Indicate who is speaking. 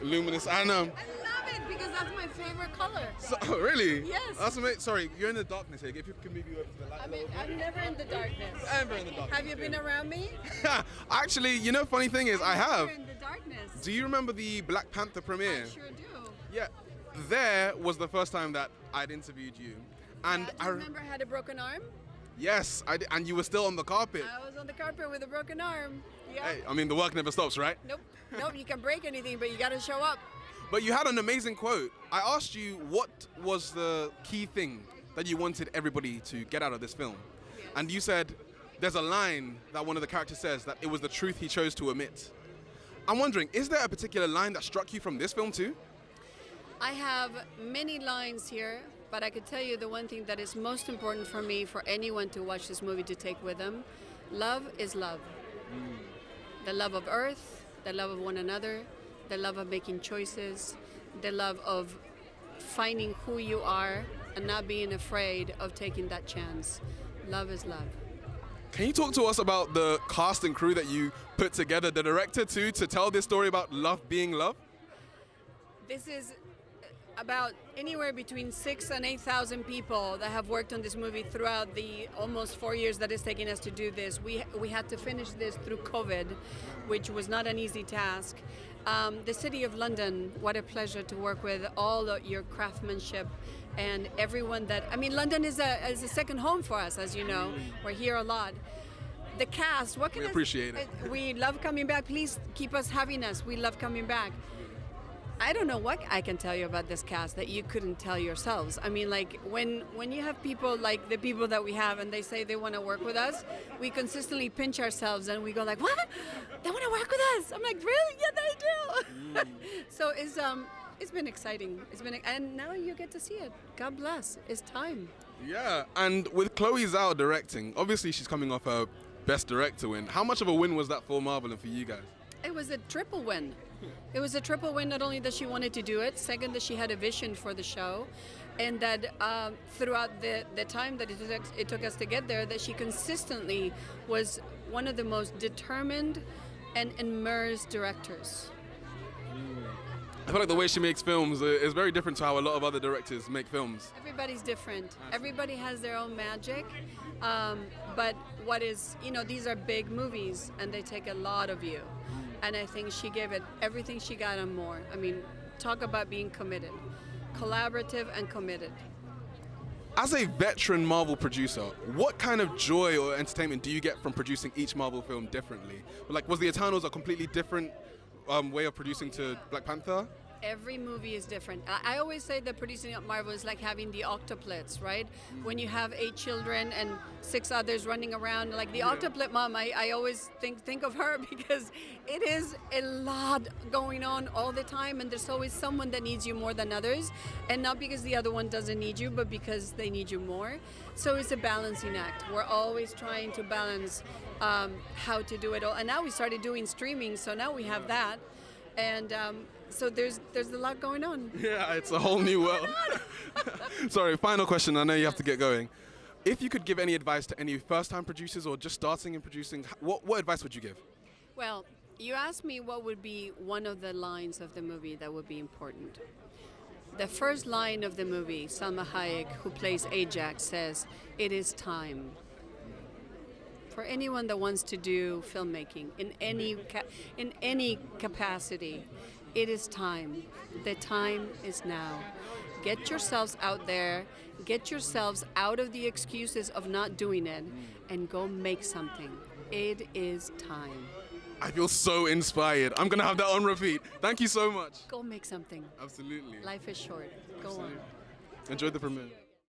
Speaker 1: Luminous. I know.
Speaker 2: I love it because that's my favorite color.
Speaker 1: So, really?
Speaker 2: Yes.
Speaker 1: That's amazing. Sorry, you're in the darkness here. If you can move you over to the light.
Speaker 2: I mean, I'm never in the darkness.
Speaker 1: Never in the darkness.
Speaker 2: Have you been around me?
Speaker 1: Actually, you know, funny thing is, I have.
Speaker 2: Never in the darkness.
Speaker 1: Do you remember the Black Panther premiere?
Speaker 2: I sure do.
Speaker 1: Yeah. There was the first time that I'd interviewed you. And
Speaker 2: Do you remember I had a broken arm?
Speaker 1: Yes, I did, and you were still on the carpet.
Speaker 2: I was on the carpet with a broken arm. Yeah.
Speaker 1: Hey, I mean, the work never stops, right?
Speaker 2: Nope. Nope, you can break anything, but you got to show up.
Speaker 1: But you had an amazing quote. I asked you what was the key thing that you wanted everybody to get out of this film.
Speaker 2: Yes.
Speaker 1: And you said there's a line that one of the characters says that it was the truth he chose to omit. I'm wondering, is there a particular line that struck you from this film too?
Speaker 2: I have many lines here, but I could tell you the one thing that is most important for me, for anyone to watch this movie to take with them. Love is love. The love of Earth, the love of one another, the love of making choices, the love of finding who you are and not being afraid of taking that chance. Love is love.
Speaker 1: Can you talk to us about the cast and crew that you put together, the director too, to tell this story about love being love?
Speaker 2: This is about anywhere between 6,000 and 8,000 people that have worked on this movie throughout the almost 4 years that it's taken us to do this. We had to finish this through COVID, which was not an easy task. The City of London, what a pleasure to work with all of your craftsmanship and everyone that, I mean, London is a second home for us, as you know. We're here a lot. The cast, what can
Speaker 1: We appreciate it.
Speaker 2: We love coming back. Please keep us having us. We love coming back. I don't know what I can tell you about this cast that you couldn't tell yourselves. I mean, like, when you have people like the people that we have and they say they want to work with us, we consistently pinch ourselves and we go like, what? They want to work with us? I'm like, really? Yeah, they do. So it's been exciting. And now you get to see it. God bless. It's time.
Speaker 1: Yeah, and with Chloe Zhao directing, obviously she's coming off her Best Director win. How much of a win was that for Marvel and for you guys?
Speaker 2: It was a triple win. It was a triple win, not only that she wanted to do it, second that she had a vision for the show, and that throughout the time that it took us to get there, that she consistently was one of the most determined and immersed directors.
Speaker 1: I feel like the way she makes films is very different to how a lot of other directors make films.
Speaker 2: Everybody's different. Everybody has their own magic. But what is, these are big movies and they take a lot of you. And I think she gave it everything she got and more. I mean, talk about being committed. Collaborative and committed.
Speaker 1: As a veteran Marvel producer, what kind of joy or entertainment do you get from producing each Marvel film differently? Like, was The Eternals a completely different way of producing to Black Panther?
Speaker 2: Every movie is different. I always say that producing at Marvel is like having the octuplets, right? When you have 8 children and 6 others running around, like the octuplet mom, I always think of her because it is a lot going on all the time, and there's always someone that needs you more than others, and not because the other one doesn't need you, but because they need you more. So it's a balancing act. We're always trying to balance how to do it all. And now we started doing streaming, so now we have that. And so there's a lot going on.
Speaker 1: Yeah, it's a whole new world. Sorry, final question. I know you have to get going. If you could give any advice to any first-time producers or just starting in producing, what advice would you give?
Speaker 2: Well, you asked me what would be one of the lines of the movie that would be important. The first line of the movie, Salma Hayek, who plays Ajax, says, "It is time." For anyone that wants to do filmmaking in any capacity, it is time. The time is now. Get yourselves out there, get yourselves out of the excuses of not doing it, and go make something. It is time.
Speaker 1: I feel so inspired. I'm going to have that on repeat. Thank you so much.
Speaker 2: Go make something.
Speaker 1: Absolutely.
Speaker 2: Life is short. Go on.
Speaker 1: Enjoy the premiere.